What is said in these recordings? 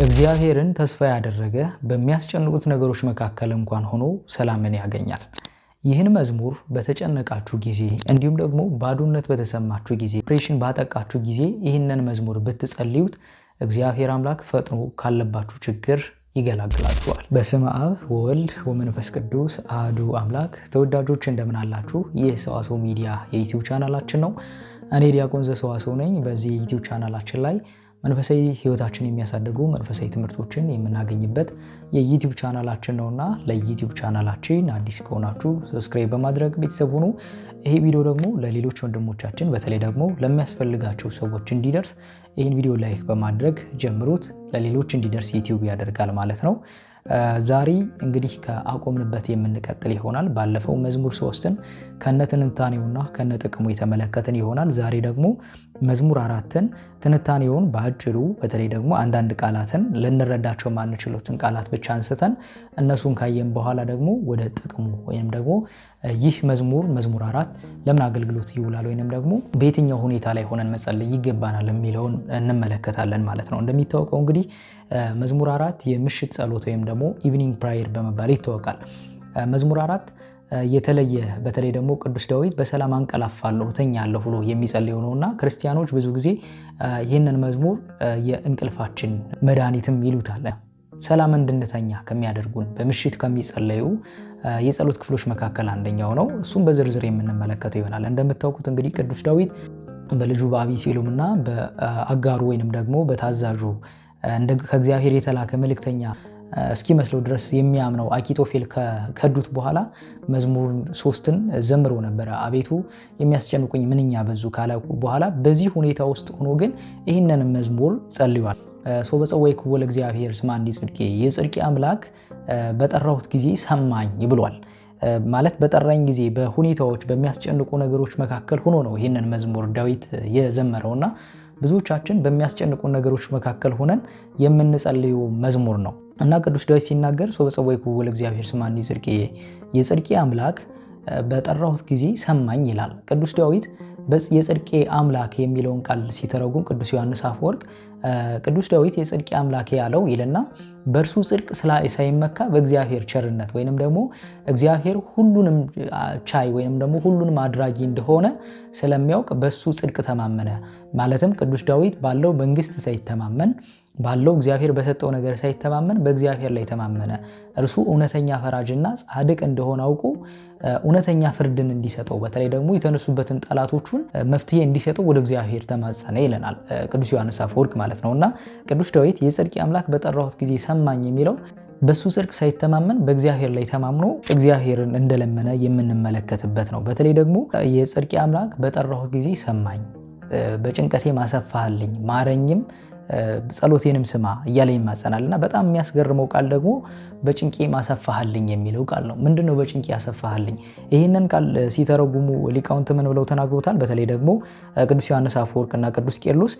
እግዚአብሔርን ተስፋ ያደረገ በሚያስጨንቁት ነገሮች መካከል እንኳን ሆኖ ሰላምን ያገኛል። ይህን መዝሙር በተጨነቃችሁ ጊዜ እንዲሁም ደግሞ ባዶነት በተሰማችሁ ጊዜ፣ ዲፕሬሽን ባጠቃችሁ ጊዜ ይህንን መዝሙር ብትጸልዩት እግዚአብሔር አምላክ ፈጥኖ ካለባችሁ ችግር ይገላግላችኋል። በስመ አብ ወወልድ ወመንፈስ ቅዱስ አሐዱ አምላክ። ተወዳጆች እንደምን አላችሁ? ይህ ሰዋስው ሚዲያ የዩቲዩብ ቻናላችን ነው። እኔ ዲያቆን ዘሰዋስው ነኝ። በዚህ የዩቲዩብ ቻናላችን ላይ መንፈሳዊ ህይወታችን የሚያሳድጉ መንፈሳዊ ትምህርቶችን የምናገኝበት የዩቲዩብ ቻናላችን ነውና ለዩቲዩብ ቻናላችን አዲስ ከሆናችሁ ሰብስክራይብ በማድረግ ቤተሰብ ሁኑ። ይሄ ቪዲዮ ደግሞ ለሌሎች ወንድሞቻችን በተለይ ደግሞ ለሚያስፈልጋቸው ሰዎች እንዲደርስ ይህን ቪዲዮ ላይክ በማድረግ ጀምሩት። ለሌሎች እንዲደርስ ዩቲዩብ ያደርጋል ማለት ነው። ዛሬ እንግዲህ ከአቆምንበት የምንቀጥል ይሆናል። ባለፈው መዝሙር 3ን ከነትንታኔውና ከነጥቅሙ የተመለከትን ይሆናል። ዛሬ ደግሞ መዝሙር 4ን ትንታኔውን በአጭሩ በተለይ ደግሞ አንዳንድ ቃላትን ልንረዳቸው ማንችሉትን ቃላት ብቻ አንስተን እነሱን ካየን በኋላ ደግሞ ወደ ጥቅሙ ወይንም ደግሞ ይህ መዝሙር 4 ለምን አገልግሎት ይውላል ወይንም ደግሞ በየትኛው ሁኔታ ላይ ሆነን መጸለይ ይገባናል የሚለውን እንመለከታለን ማለት ነው። እንደሚታወቀው እንግዲህ መዝሙር 4 የምሽት ጸሎት ወይም ደግሞ ኢቭኒንግ ፕራየር በመባል ይታወቃል። መዝሙር 4 የተለየ በተለይ ደግሞ ቅዱስ ዳዊት በሰላም አንቀላፋለሁ እተኛለሁ ብሎ የሚጸልየው ነውና ክርስቲያኖች ብዙ ጊዜ ይህንን መዝሙር የእንቅልፋችን መድኃኒትም ይሉታል። ሰላም እንድንተኛ ከሚያደርጉን በምሽት ከሚጸለዩ የጸሎት ክፍሎች መካከል አንደኛው ነው። እሱም በዝርዝር የምንመለከተው ይሆናል። እንደምታውቁት እንግዲህ ቅዱስ ዳዊት በልጁ በአቢሴሎምና በአጋሩ ወይንም ደግሞ በታዛዡ ከእግዚአብሔር የተላከ መልእክተኛ እስኪመስለው ድረስ የሚያምነው አኪጦፌል ከከዱት በኋላ መዝሙር 3ን ዘምሮ ነበረ። አቤቱ የሚያስጨንቁኝ ምንኛ በዙ ካለ በኋላ በዚህ ሁኔታ ውስጥ ሆኖ ግን ይህንን መዝሙር ጸልዩዋል። ሶ በጸወይኩ ለእግዚአብሔር ስማኒ ጽድቄ፣ የጽድቄ አምላክ በጠራሁት ጊዜ ሰማኝ ብሏል። ማለት በጠራኝ ጊዜ በሁኔታዎች በሚያስጨንቁ ነገሮች መካከል ሆኖ ነው ይህንን መዝሙር ዳዊት የዘመረውና ብዙዎቻችን በሚያስጨንቁ ነገሮች መካከል ሆነን የምንጸልየው መዝሙር ነው እና ቅዱስ ዳዊት ሲናገር ሶ በጸወይኩ ለእግዚአብሔር ስማኒ ጽድቄ፣ የጽድቄ አምላክ በጠራሁት ጊዜ ሰማኝ ይላል። ቅዱስ ዳዊት የጽድቄ አምላክ የሚለውን ቃል ሲተረጉም ቅዱስ ዮሐንስ አፈወርቅ ቅዱስ ዳዊት የጽድቄ አምላክ ያለው ይልና በእርሱ ጽድቅ ሳይመካ በእግዚአብሔር ቸርነት ወይንም ደግሞ እግዚአብሔር ሁሉንም ቻይ ወይንም ደግሞ ሁሉንም አድራጊ እንደሆነ ስለሚያውቅ በሱ ጽድቅ ተማመነ። ማለትም ቅዱስ ዳዊት ባለው መንግስት ሳይተማመን ባለው እግዚአብሔር በሰጠው ነገር ሳይተማመን በእግዚአብሔር ላይ ተማመነ። እርሱ እውነተኛ ፈራጅና ጻድቅ እንደሆነ አውቆ እውነተኛ ፍርድን እንዲሰጠው በተለይ ደግሞ የተነሱበትን ጠላቶቹን መፍትሄ እንዲሰጠው ወደ እግዚአብሔር ተማጸነ ይለናል ቅዱስ ዮሐንስ አፈወርቅ ማለት ነውና ቅዱስ ዳዊት የጽድቄ አምላክ በጠራሁት ጊዜ ሰማኝ የሚለው በሱ ጽድቅ ሳይተማመን በእግዚአብሔር ላይ ተማምኖ እግዚአብሔርን እንደለመነ የምንመለከትበት ነው። በተለይ ደግሞ የጽድቄ አምላክ በጠራሁት ጊዜ ሰማኝ፣ በጭንቀቴ ማሰፋህልኝ፣ ማረኝም ጸሎቴንም ስማ እያለ ይማጸናልና በጣም የሚያስገርመው ቃል ደግሞ በጭንቄ ማሰፋህልኝ የሚለው ቃል ነው። ምንድነው በጭንቄ ያሰፋህልኝ? ይህንን ቃል ሲተረጉሙ ሊቃውንት ምን ብለው ተናግሮታል? በተለይ ደግሞ ቅዱስ ዮሐንስ አፈወርቅና ቅዱስ ቄርሎስ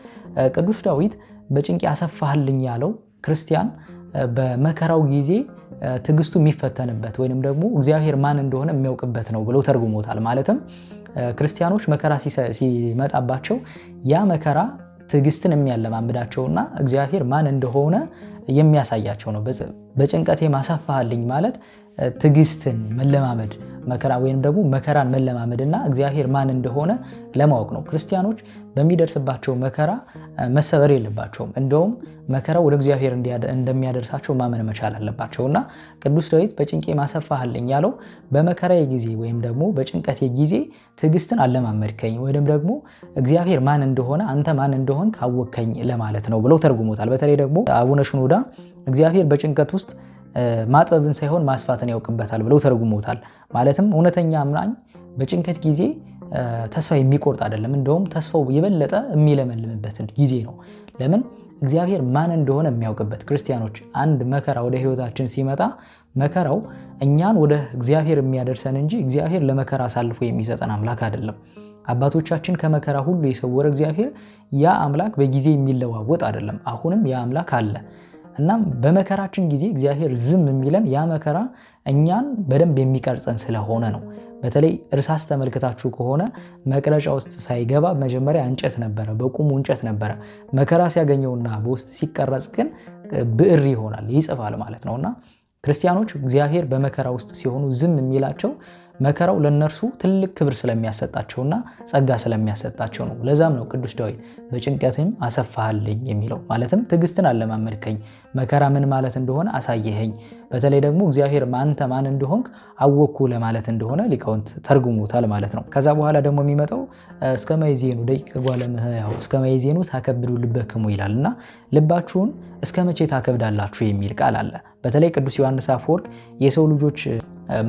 ቅዱስ ዳዊት በጭንቄ ያሰፋህልኝ ያለው ክርስቲያን በመከራው ጊዜ ትዕግስቱ የሚፈተንበት ወይንም ደግሞ እግዚአብሔር ማን እንደሆነ የሚያውቅበት ነው ብለው ተርጉሞታል። ማለትም ክርስቲያኖች መከራ ሲመጣባቸው ያ መከራ ትዕግስትን የሚያለማምዳቸውና እግዚአብሔር ማን እንደሆነ የሚያሳያቸው ነው። በጭንቀቴ ማሰፋህልኝ ማለት ትዕግስትን መለማመድ መከራ ወይንም ደግሞ መከራን መለማመድና እግዚአብሔር ማን እንደሆነ ለማወቅ ነው። ክርስቲያኖች በሚደርስባቸው መከራ መሰበር የለባቸውም። እንደውም መከራው ወደ እግዚአብሔር እንደሚያደርሳቸው ማመን መቻል አለባቸውና ቅዱስ ዳዊት በጭንቄ ማሰፋህልኝ ያለው በመከራዬ ጊዜ ወይም ደግሞ በጭንቀቴ ጊዜ ትዕግስትን አለማመድከኝ ወይም ደግሞ እግዚአብሔር ማን እንደሆነ አንተ ማን እንደሆን ካወቅከኝ ለማለት ነው ብለው ተርጉሞታል። በተለይ ደግሞ አቡነ ሽኖዳ እግዚአብሔር በጭንቀት ውስጥ ማጥበብን ሳይሆን ማስፋትን ያውቅበታል ብለው ተርጉሞታል። ማለትም እውነተኛ አማኝ በጭንቀት ጊዜ ተስፋ የሚቆርጥ አይደለም። እንደውም ተስፋው የበለጠ የሚለመልምበት ጊዜ ነው። ለምን? እግዚአብሔር ማን እንደሆነ የሚያውቅበት። ክርስቲያኖች አንድ መከራ ወደ ህይወታችን ሲመጣ መከራው እኛን ወደ እግዚአብሔር የሚያደርሰን እንጂ እግዚአብሔር ለመከራ አሳልፎ የሚሰጠን አምላክ አይደለም። አባቶቻችን ከመከራ ሁሉ የሰወረ እግዚአብሔር ያ አምላክ በጊዜ የሚለዋወጥ አይደለም። አሁንም ያ አምላክ አለ። እናም በመከራችን ጊዜ እግዚአብሔር ዝም የሚለን ያ መከራ እኛን በደንብ የሚቀርጸን ስለሆነ ነው። በተለይ እርሳስ ተመልክታችሁ ከሆነ መቅረጫ ውስጥ ሳይገባ መጀመሪያ እንጨት ነበረ፣ በቁሙ እንጨት ነበረ። መከራ ሲያገኘውና በውስጥ ሲቀረጽ ግን ብዕር ይሆናል፣ ይጽፋል ማለት ነውና ክርስቲያኖች እግዚአብሔር በመከራ ውስጥ ሲሆኑ ዝም የሚላቸው መከራው ለነርሱ ትልቅ ክብር ስለሚያሰጣቸውና ጸጋ ስለሚያሰጣቸው ነው። ለዛም ነው ቅዱስ ዳዊት በጭንቀትም አሰፋህልኝ የሚለው። ማለትም ትዕግስትን አለማመድከኝ፣ መከራ ምን ማለት እንደሆነ አሳየኸኝ። በተለይ ደግሞ እግዚአብሔር አንተ ማን እንደሆንክ አወቅኩ ለማለት እንደሆነ ሊቃውንት ተርጉሙታል ማለት ነው። ከዛ በኋላ ደግሞ የሚመጣው እስከ ማይዜኑ ደቂቀ ጓለ እመሕያው እስከ ማይዜኑ ታከብዱ ልበክሙ ይላልና ልባችሁን እስከ መቼ ታከብዳላችሁ የሚል ቃል አለ። በተለይ ቅዱስ ዮሐንስ አፈወርቅ የሰው ልጆች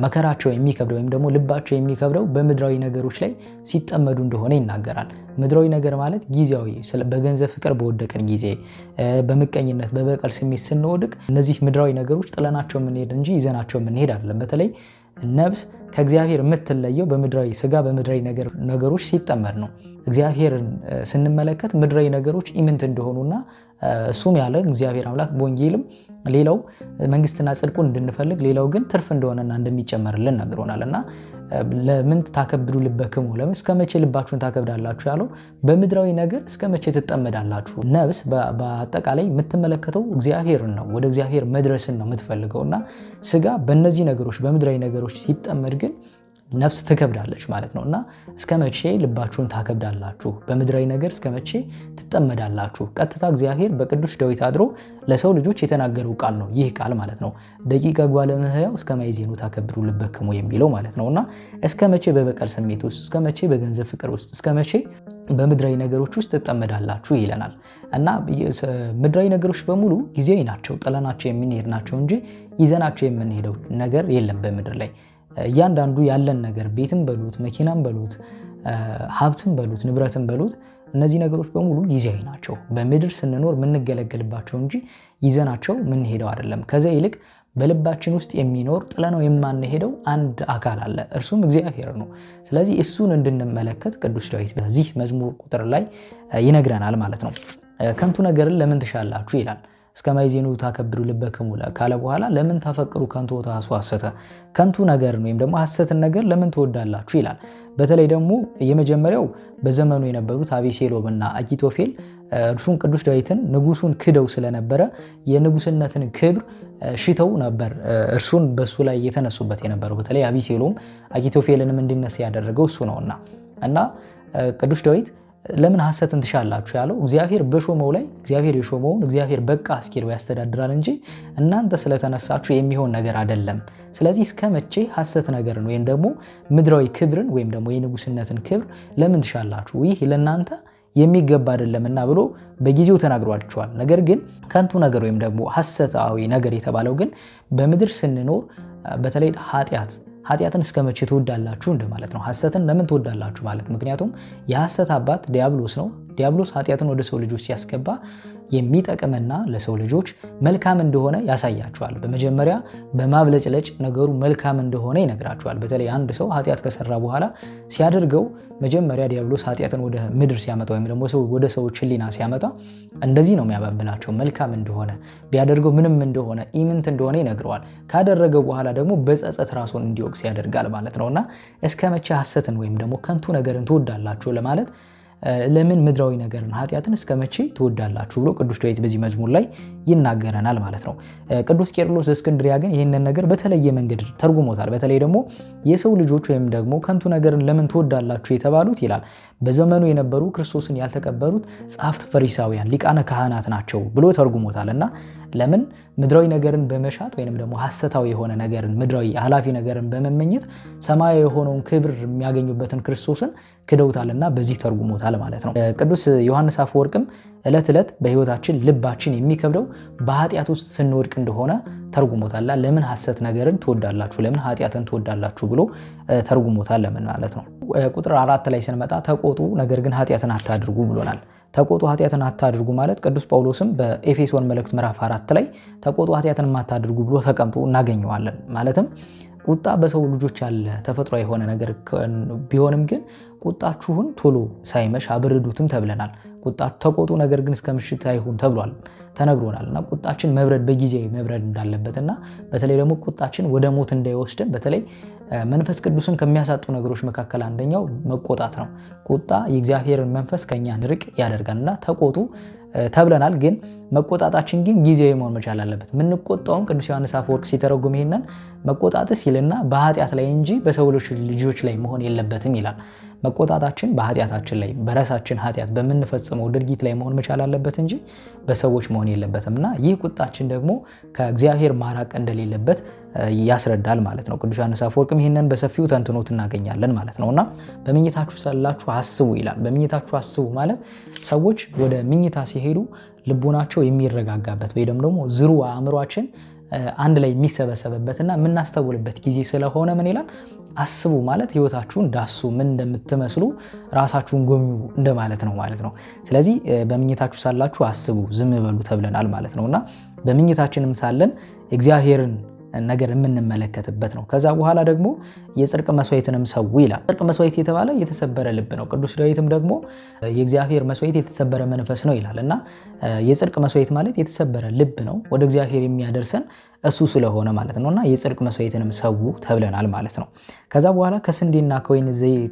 መከራቸው የሚከብደው ወይም ደግሞ ልባቸው የሚከብደው በምድራዊ ነገሮች ላይ ሲጠመዱ እንደሆነ ይናገራል። ምድራዊ ነገር ማለት ጊዜያዊ፣ በገንዘብ ፍቅር በወደቀን ጊዜ፣ በምቀኝነት በበቀል ስሜት ስንወድቅ እነዚህ ምድራዊ ነገሮች ጥለናቸው የምንሄድ እንጂ ይዘናቸው የምንሄድ አይደለም። በተለይ ነፍስ ከእግዚአብሔር የምትለየው በምድራዊ ስጋ በምድራዊ ነገሮች ሲጠመድ ነው። እግዚአብሔርን ስንመለከት ምድራዊ ነገሮች ኢምንት እንደሆኑና እሱም ያለ እግዚአብሔር አምላክ በወንጌልም ሌላው መንግስትና ጽድቁን እንድንፈልግ ሌላው ግን ትርፍ እንደሆነና እንደሚጨመርልን ነግሮናልና ለምን ታከብዱ ልበክሙ ለምን እስከ መቼ ልባችሁን ታከብዳላችሁ ያለው በምድራዊ ነገር እስከ መቼ ትጠመዳላችሁ። ነፍስ በአጠቃላይ የምትመለከተው እግዚአብሔርን ነው፣ ወደ እግዚአብሔር መድረስን ነው የምትፈልገውና ስጋ በእነዚህ ነገሮች በምድራዊ ነገሮች ሲጠመድ ግን ነፍስ ትከብዳለች ማለት ነውና እስከ መቼ ልባችሁን ታከብዳላችሁ? በምድራዊ ነገር እስከ መቼ ትጠመዳላችሁ? ቀጥታ እግዚአብሔር በቅዱስ ዳዊት አድሮ ለሰው ልጆች የተናገረው ቃል ነው ይህ ቃል ማለት ነው። ደቂቀ ጓለ እመሕያው እስከ ማይዜኑ ታከብዱ ልበክሙ የሚለው ማለት ነውና እስከ መቼ በበቀል ስሜት ውስጥ፣ እስከ መቼ በገንዘብ ፍቅር ውስጥ፣ እስከ መቼ በምድራዊ ነገሮች ውስጥ ትጠመዳላችሁ ይለናል። እና ምድራዊ ነገሮች በሙሉ ጊዜያዊ ናቸው፣ ጥለናቸው የምንሄድ ናቸው እንጂ ይዘናቸው የምንሄደው ነገር የለም በምድር ላይ። እያንዳንዱ ያለን ነገር ቤትም በሉት መኪናም በሉት ሀብትም በሉት ንብረትም በሉት እነዚህ ነገሮች በሙሉ ጊዜያዊ ናቸው። በምድር ስንኖር የምንገለገልባቸው እንጂ ይዘናቸው የምንሄደው አይደለም። ከዛ ይልቅ በልባችን ውስጥ የሚኖር ጥለነው የማንሄደው አንድ አካል አለ፣ እርሱም እግዚአብሔር ነው። ስለዚህ እሱን እንድንመለከት ቅዱስ ዳዊት በዚህ መዝሙር ቁጥር ላይ ይነግረናል ማለት ነው። ከንቱ ነገርን ለምን ትሻላችሁ ይላል። እስከ ማይዜኑ ታከብዱ ልበክሙ ካለ በኋላ ለምን ታፈቅሩ ከንቱ ወተሐስሑ ሐሰተ፣ ከንቱ ነገር ወይም ደግሞ ሐሰትን ነገር ለምን ትወዳላችሁ ይላል። በተለይ ደግሞ የመጀመሪያው በዘመኑ የነበሩት አቤሴሎምና አኪጦፌል እርሱን ቅዱስ ዳዊትን ንጉሱን ክደው ስለነበረ የንጉስነትን ክብር ሽተው ነበር እርሱን በሱ ላይ የተነሱበት የነበረው። በተለይ አቤሴሎም አኪጦፌልንም እንዲነሳ ያደረገው እሱ ነውና እና ቅዱስ ዳዊት ለምን ሐሰትን ትሻላችሁ ያለው እግዚአብሔር በሾመው ላይ እግዚአብሔር የሾመውን እግዚአብሔር በቃ እስኪለው ያስተዳድራል እንጂ እናንተ ስለተነሳችሁ የሚሆን ነገር አይደለም። ስለዚህ እስከ መቼ ሐሰት ነገርን ወይም ደግሞ ምድራዊ ክብርን ወይም ደግሞ የንጉስነትን ክብር ለምን ትሻላችሁ? ይህ ለእናንተ የሚገባ አይደለምና ብሎ በጊዜው ተናግሯቸዋል። ነገር ግን ከንቱ ነገር ወይም ደግሞ ሐሰታዊ ነገር የተባለው ግን በምድር ስንኖር በተለይ ኃጢአትን እስከ መቼ ትወዳላችሁ እንደማለት ነው። ሐሰትን ለምን ትወዳላችሁ ማለት ምክንያቱም የሐሰት አባት ዲያብሎስ ነው። ዲያብሎስ ኃጢአትን ወደ ሰው ልጆች ሲያስገባ የሚጠቅምና ለሰው ልጆች መልካም እንደሆነ ያሳያቸዋል። በመጀመሪያ በማብለጭለጭ ነገሩ መልካም እንደሆነ ይነግራቸዋል። በተለይ አንድ ሰው ኃጢአት ከሰራ በኋላ ሲያደርገው መጀመሪያ ዲያብሎስ ኃጢአትን ወደ ምድር ሲያመጣ ወይም ደግሞ ወደ ሰዎች ሕሊና ሲያመጣ እንደዚህ ነው የሚያባብላቸው፣ መልካም እንደሆነ ቢያደርገው ምንም እንደሆነ ኢምንት እንደሆነ ይነግረዋል። ካደረገው በኋላ ደግሞ በጸጸት ራሱን እንዲወቅስ ያደርጋል ማለት ነውና እስከ መቼ ሐሰትን ወይም ደግሞ ከንቱ ነገርን ትወዳላችሁ ለማለት ለምን ምድራዊ ነገርን ኃጢአትን እስከ መቼ ትወዳላችሁ ብሎ ቅዱስ ዳዊት በዚህ መዝሙር ላይ ይናገረናል ማለት ነው። ቅዱስ ቄርሎስ ዘእስክንድርያ ግን ይህንን ነገር በተለየ መንገድ ተርጉሞታል። በተለይ ደግሞ የሰው ልጆች ወይም ደግሞ ከንቱ ነገርን ለምን ትወዳላችሁ የተባሉት ይላል በዘመኑ የነበሩ ክርስቶስን ያልተቀበሉት ጸሐፍት ፈሪሳውያን ሊቃነ ካህናት ናቸው ብሎ ተርጉሞታልና ለምን ምድራዊ ነገርን በመሻት ወይንም ደግሞ ሐሰታዊ የሆነ ነገርን ምድራዊ ኃላፊ ነገርን በመመኘት ሰማያዊ የሆነውን ክብር የሚያገኙበትን ክርስቶስን ክደውታልና በዚህ ተርጉሞታል ማለት ነው። ቅዱስ ዮሐንስ አፈወርቅም ዕለት ዕለት በሕይወታችን ልባችን የሚከብደው በኃጢአት ውስጥ ስንወድቅ እንደሆነ ተርጉሞታል። ለምን ሐሰት ነገርን ትወዳላችሁ፣ ለምን ኃጢአትን ትወዳላችሁ ብሎ ተርጉሞታል ለምን ማለት ነው። ቁጥር 4 ላይ ስንመጣ ተቆጡ ነገር ግን ኃጢአትን አታድርጉ ብሎናል። ተቆጡ ኃጢአትን አታድርጉ ማለት ቅዱስ ጳውሎስም በኤፌሶን መልእክት ምዕራፍ 4 ላይ ተቆጡ ኃጢአትን አታድርጉ ብሎ ተቀምጦ እናገኘዋለን። ማለትም ቁጣ በሰው ልጆች ያለ ተፈጥሮ የሆነ ነገር ቢሆንም ግን ቁጣችሁን ቶሎ ሳይመሽ አብርዱትም ተብለናል። ቁጣችሁ ተቆጡ፣ ነገር ግን እስከ ምሽት አይሁን ተብሏል ተነግሮናልና ቁጣችን መብረድ በጊዜያዊ መብረድ እንዳለበትና በተለይ ደግሞ ቁጣችን ወደ ሞት እንዳይወስደን በተለይ መንፈስ ቅዱስን ከሚያሳጡ ነገሮች መካከል አንደኛው መቆጣት ነው። ቁጣ የእግዚአብሔርን መንፈስ ከኛ ንርቅ ያደርጋልና ተቆጡ ተብለናል። ግን መቆጣታችን ግን ጊዜያዊ መሆን መቻል አለበት። ምንቆጣውም ቅዱስ ዮሐንስ አፈወርቅ ሲተረጉም ይሄንን መቆጣትስ ይልና በኃጢአት ላይ እንጂ በሰው ልጆች ላይ መሆን የለበትም ይላል። መቆጣታችን በኃጢአታችን ላይ በራሳችን ኃጢአት በምንፈጽመው ድርጊት ላይ መሆን መቻል አለበት እንጂ በሰዎች መሆን የለበትምና ይህ ቁጣችን ደግሞ ከእግዚአብሔር ማራቅ እንደሌለበት ያስረዳል ማለት ነው። ቅዱስ ዮሐንስ አፈወርቅም ይሄንን በሰፊው ተንትኖት እናገኛለን ማለት ነውና በመኝታችሁ ሳላችሁ አስቡ ይላል። በመኝታችሁ አስቡ ማለት ሰዎች ወደ መኝታ ሲሄዱ ልቡናቸው የሚረጋጋበት ወይ ደግሞ ዝሩ አእምሯችን አንድ ላይ የሚሰበሰብበትና የምናስተውልበት ጊዜ ስለሆነ ምን ይላል? አስቡ ማለት ህይወታችሁን ዳሱ፣ ምን እንደምትመስሉ ራሳችሁን ጎብኙ እንደማለት ነው ማለት ነው። ስለዚህ በመኝታችሁ ሳላችሁ አስቡ፣ ዝም በሉ ተብለናል ማለት ነውና በመኝታችንም ሳለን እግዚአብሔርን ነገር የምንመለከትበት ነው። ከዛ በኋላ ደግሞ የጽድቅ መስዋዕትንም ሰው ይላል። ጽድቅ መስዋዕት የተባለ የተሰበረ ልብ ነው። ቅዱስ ዳዊትም ደግሞ የእግዚአብሔር መስዋዕት የተሰበረ መንፈስ ነው ይላል እና የጽድቅ መስዋዕት ማለት የተሰበረ ልብ ነው፣ ወደ እግዚአብሔር የሚያደርሰን እሱ ስለሆነ ማለት ነውና የጽድቅ መስዋዕትንም ሰው ተብለናል ማለት ነው። ከዛ በኋላ ከስንዴና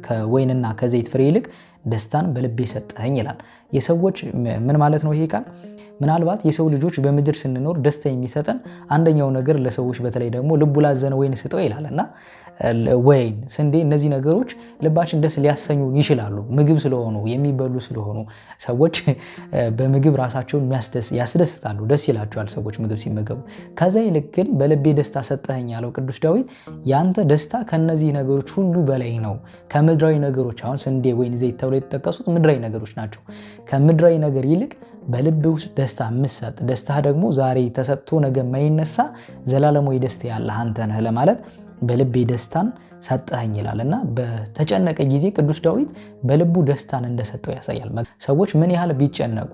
ከወይንና ከዘይት ፍሬ ይልቅ ደስታን በልቤ ሰጠኸኝ ይላል። የሰዎች ምን ማለት ነው ይሄ ቃል? ምናልባት የሰው ልጆች በምድር ስንኖር ደስታ የሚሰጠን አንደኛው ነገር ለሰዎች በተለይ ደግሞ ልቡ ላዘነ ወይን ስጠው ይላልና ወይን፣ ስንዴ፣ እነዚህ ነገሮች ልባችን ደስ ሊያሰኙ ይችላሉ። ምግብ ስለሆኑ የሚበሉ ስለሆኑ ሰዎች በምግብ ራሳቸውን ያስደስታሉ፣ ደስ ይላቸዋል ሰዎች ምግብ ሲመገቡ። ከዛ ይልቅ ግን በልቤ ደስታ ሰጠኸኝ ያለው ቅዱስ ዳዊት ያንተ ደስታ ከነዚህ ነገሮች ሁሉ በላይ ነው። ከምድራዊ ነገሮች አሁን ስንዴ፣ ወይን፣ ዘይት ተብለው የተጠቀሱት ምድራዊ ነገሮች ናቸው። ከምድራዊ ነገር ይልቅ በልብ ውስጥ ደስታ የምትሰጥ ደስታ ደግሞ ዛሬ ተሰጥቶ ነገ የማይነሳ ዘላለማዊ ደስታ ያለህ አንተ ነህ ለማለት በልቤ ደስታን ሰጠኸኝ ይላል እና በተጨነቀ ጊዜ ቅዱስ ዳዊት በልቡ ደስታን እንደሰጠው ያሳያል። ሰዎች ምን ያህል ቢጨነቁ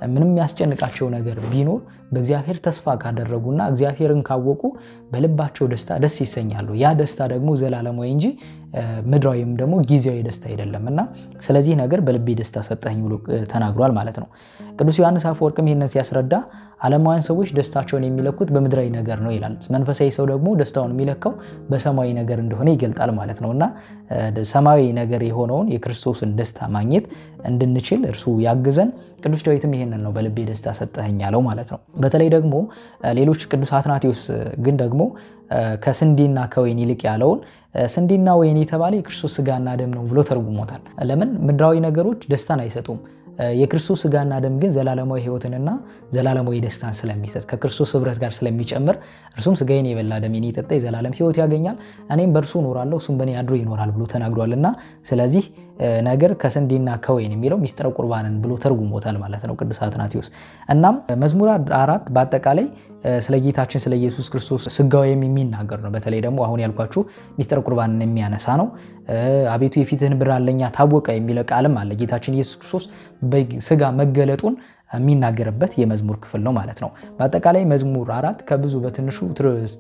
ምንም ያስጨንቃቸው ነገር ቢኖር በእግዚአብሔር ተስፋ ካደረጉና እግዚአብሔርን ካወቁ በልባቸው ደስታ ደስ ይሰኛሉ። ያ ደስታ ደግሞ ዘላለማዊ እንጂ ምድራዊም ደግሞ ጊዜያዊ ደስታ አይደለምና ስለዚህ ነገር በልቤ ደስታ ሰጠኸኝ ብሎ ተናግሯል ማለት ነው። ቅዱስ ዮሐንስ አፈወርቅም ይህንን ሲያስረዳ ዓለማውያን ሰዎች ደስታቸውን የሚለኩት በምድራዊ ነገር ነው ይላል። መንፈሳዊ ሰው ደግሞ ደስታውን የሚለካው በሰማያዊ ነገር እንደሆነ ይገልጣል ማለት ነውና ሰማያዊ ነገር የሆነውን የክርስቶስን ደስታ ማግኘት እንድንችል እርሱ ያግዘን። ቅዱስ ዳዊትም ይሄንን ነው በልቤ ደስታ ሰጠኸኝ ያለው ማለት ነው። በተለይ ደግሞ ሌሎች ቅዱስ አትናቴዎስ ግን ደግሞ ከስንዴና ከወይን ይልቅ ያለውን ስንዴና ወይን የተባለ የክርስቶስ ስጋና ደም ነው ብሎ ተርጉሞታል። ለምን? ምድራዊ ነገሮች ደስታን አይሰጡም። የክርስቶስ ስጋና ደም ግን ዘላለማዊ ሕይወትንና ዘላለማዊ ደስታን ስለሚሰጥ ከክርስቶስ ህብረት ጋር ስለሚጨምር እርሱም ስጋዬን የበላ ደሜን የጠጣ የዘላለም ሕይወት ያገኛል፣ እኔም በእርሱ እኖራለሁ እሱም በእኔ አድሮ ይኖራል ብሎ ተናግሯልና ስለዚህ ነገር ከስንዴና ከወይን የሚለው ሚስጥረ ቁርባንን ብሎ ተርጉሞታል ማለት ነው ቅዱስ አትናቴዎስ። እናም መዝሙር 4 በአጠቃላይ ስለ ጌታችን ስለ ኢየሱስ ክርስቶስ ስጋዌም የሚናገር ነው። በተለይ ደግሞ አሁን ያልኳችሁ ሚስጥረ ቁርባንን የሚያነሳ ነው። አቤቱ የፊትህን ብርሃን ለኛ ታወቀ የሚለው ቃልም አለ። ጌታችን ኢየሱስ ክርስቶስ በስጋ መገለጡን የሚናገርበት የመዝሙር ክፍል ነው ማለት ነው። በአጠቃላይ መዝሙር 4 ከብዙ በትንሹ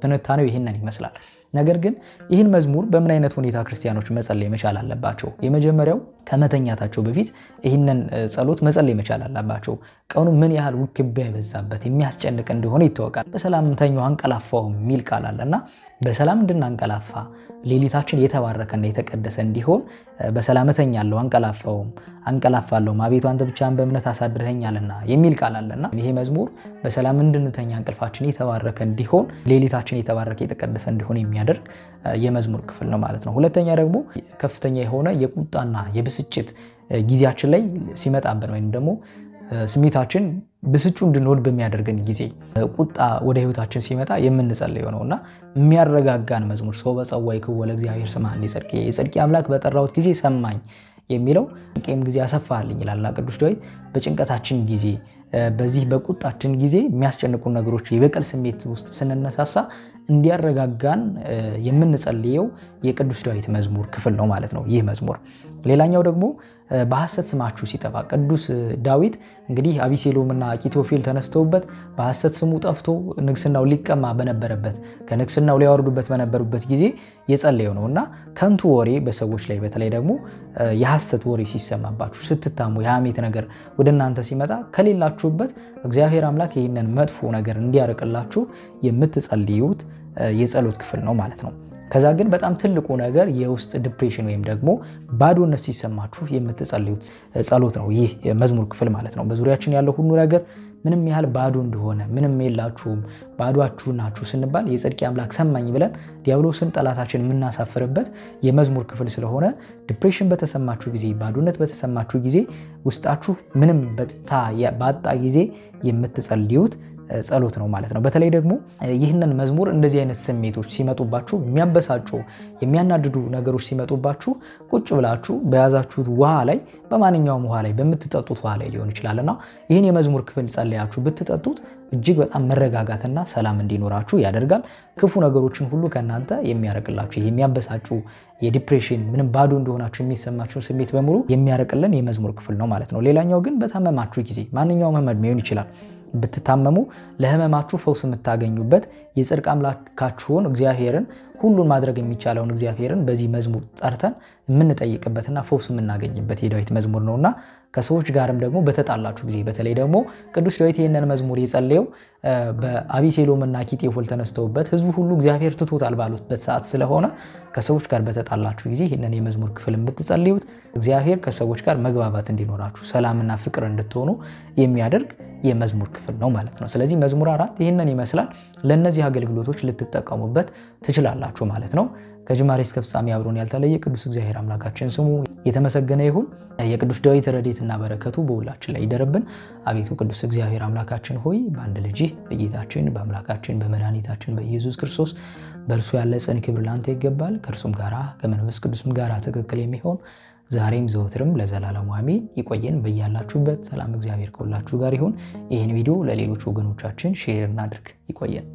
ትንታኔው ይህንን ይመስላል። ነገር ግን ይህን መዝሙር በምን አይነት ሁኔታ ክርስቲያኖች መጸለይ መቻል አለባቸው? የመጀመሪያው ከመተኛታቸው በፊት ይህንን ጸሎት መጸለይ መቻል አለባቸው። ቀኑ ምን ያህል ውክቢያ የበዛበት የሚያስጨንቅ እንደሆነ ይታወቃል። በሰላም ተኛሁ አንቀላፋሁም የሚል ቃል አለና በሰላም እንድናንቀላፋ ሌሊታችን የተባረከና የተቀደሰ እንዲሆን በሰላም እተኛለሁ አንቀላፋለሁም አቤቱ አንተ ብቻህን በእምነት አሳድረኸኛልና የሚል ቃል አለና ይሄ መዝሙር በሰላም እንድንተኛ እንቅልፋችን የተባረከ እንዲሆን ሌሊታችን የተባረከ የተቀደሰ እንዲሆን የሚያደርግ የመዝሙር ክፍል ነው ማለት ነው። ሁለተኛ ደግሞ ከፍተኛ የሆነ የቁጣና የብስጭት ጊዜያችን ላይ ሲመጣብን ወይም ደግሞ ስሜታችን ብስጩ እንድንሆን በሚያደርገን ጊዜ ቁጣ ወደ ህይወታችን ሲመጣ የምንጸልየው ነውና የሚያረጋጋን መዝሙር ሰው በጸዋዕክዎ ለእግዚአብሔር ስምዐ እንዲጸድቅ የጽድቅ አምላክ በጠራሁት ጊዜ ሰማኝ የሚለው ጭንቄም ጊዜ አሰፋልኝ ይላልና ቅዱስ ዳዊት በጭንቀታችን ጊዜ በዚህ በቁጣችን ጊዜ የሚያስጨንቁን ነገሮች የበቀል ስሜት ውስጥ ስንነሳሳ እንዲያረጋጋን የምንጸልየው የቅዱስ ዳዊት መዝሙር ክፍል ነው ማለት ነው ይህ መዝሙር። ሌላኛው ደግሞ በሐሰት ስማችሁ ሲጠፋ ቅዱስ ዳዊት እንግዲህ አቢሴሎምና አኪቶፌል ተነስተውበት በሐሰት ስሙ ጠፍቶ ንግስናው ሊቀማ በነበረበት ከንግስናው ሊያወርዱበት በነበሩበት ጊዜ የጸለየው ነውና ከንቱ ወሬ በሰዎች ላይ በተለይ ደግሞ የሐሰት ወሬ ሲሰማባችሁ ስትታሙ የሐሜት ነገር ወደ እናንተ ሲመጣ ከሌላችሁበት እግዚአብሔር አምላክ ይህንን መጥፎ ነገር እንዲያርቅላችሁ የምትጸልዩት የጸሎት ክፍል ነው ማለት ነው። ከዛ ግን በጣም ትልቁ ነገር የውስጥ ዲፕሬሽን ወይም ደግሞ ባዶነት ሲሰማችሁ የምትጸልዩት ጸሎት ነው ይህ የመዝሙር ክፍል ማለት ነው። በዙሪያችን ያለው ሁሉ ነገር ምንም ያህል ባዶ እንደሆነ ምንም የላችሁም ባዶአችሁ ናችሁ ስንባል የጽድቅ አምላክ ሰማኝ ብለን ዲያብሎስን ጠላታችን የምናሳፍርበት የመዝሙር ክፍል ስለሆነ ዲፕሬሽን በተሰማችሁ ጊዜ ባዶነት በተሰማችሁ ጊዜ ውስጣችሁ ምንም በጥታ ባጣ ጊዜ የምትጸልዩት ጸሎት ነው ማለት ነው። በተለይ ደግሞ ይህንን መዝሙር እንደዚህ አይነት ስሜቶች ሲመጡባችሁ የሚያበሳጩ የሚያናድዱ ነገሮች ሲመጡባችሁ ቁጭ ብላችሁ በያዛችሁት ውሃ ላይ በማንኛውም ውሃ ላይ በምትጠጡት ውሃ ላይ ሊሆን ይችላልና ይህን የመዝሙር ክፍል ጸልያችሁ ብትጠጡት እጅግ በጣም መረጋጋትና ሰላም እንዲኖራችሁ ያደርጋል። ክፉ ነገሮችን ሁሉ ከናንተ የሚያርቅላችሁ የሚያበሳጩ የዲፕሬሽን ምንም ባዶ እንደሆናችሁ የሚሰማችሁ ስሜት በሙሉ የሚያርቅልን የመዝሙር ክፍል ነው ማለት ነው። ሌላኛው ግን በታመማችሁ ጊዜ ማንኛውም ህመም ሊሆን ይችላል ብትታመሙ ለህመማችሁ ፈውስ የምታገኙበት የጽድቅ አምላካችሁን እግዚአብሔርን ሁሉን ማድረግ የሚቻለውን እግዚአብሔርን በዚህ መዝሙር ጠርተን የምንጠይቅበትና ፈውስ የምናገኝበት የዳዊት መዝሙር ነውና ከሰዎች ጋርም ደግሞ በተጣላችሁ ጊዜ በተለይ ደግሞ ቅዱስ ዳዊት ይህንን መዝሙር የጸለየው በአቢሴሎምና አኪጦፌል ተነስተውበት ህዝቡ ሁሉ እግዚአብሔር ትቶታል ባሉበት ሰዓት ስለሆነ ከሰዎች ጋር በተጣላችሁ ጊዜ ይህንን የመዝሙር ክፍል የምትጸልዩት እግዚአብሔር ከሰዎች ጋር መግባባት እንዲኖራችሁ ሰላምና ፍቅር እንድትሆኑ የሚያደርግ የመዝሙር ክፍል ነው ማለት ነው። ስለዚህ መዝሙር 4 ይህንን ይመስላል። ለነዚህ አገልግሎቶች ልትጠቀሙበት ትችላላችሁ ማለት ነው። ከጅማሬ እስከ ፍጻሜ አብሮን ያልተለየ ቅዱስ እግዚአብሔር አምላካችን ስሙ የተመሰገነ ይሁን። የቅዱስ ዳዊት ረድኤትና በረከቱ በሁላችን ላይ ይደርብን። አቤቱ ቅዱስ እግዚአብሔር አምላካችን ሆይ በአንድ ልጅህ በጌታችን በአምላካችን በመድኃኒታችን በኢየሱስ ክርስቶስ በእርሱ ያለ ጽን ክብር ላንተ ይገባል። ከእርሱም ጋራ ከመንፈስ ቅዱስም ጋራ ትክክል የሚሆን ዛሬም ዘወትርም ለዘላለሙ አሜን። ይቆየን። በያላችሁበት ሰላም እግዚአብሔር ከሁላችሁ ጋር ይሁን። ይህን ቪዲዮ ለሌሎች ወገኖቻችን ሼር እናድርግ። ይቆየን።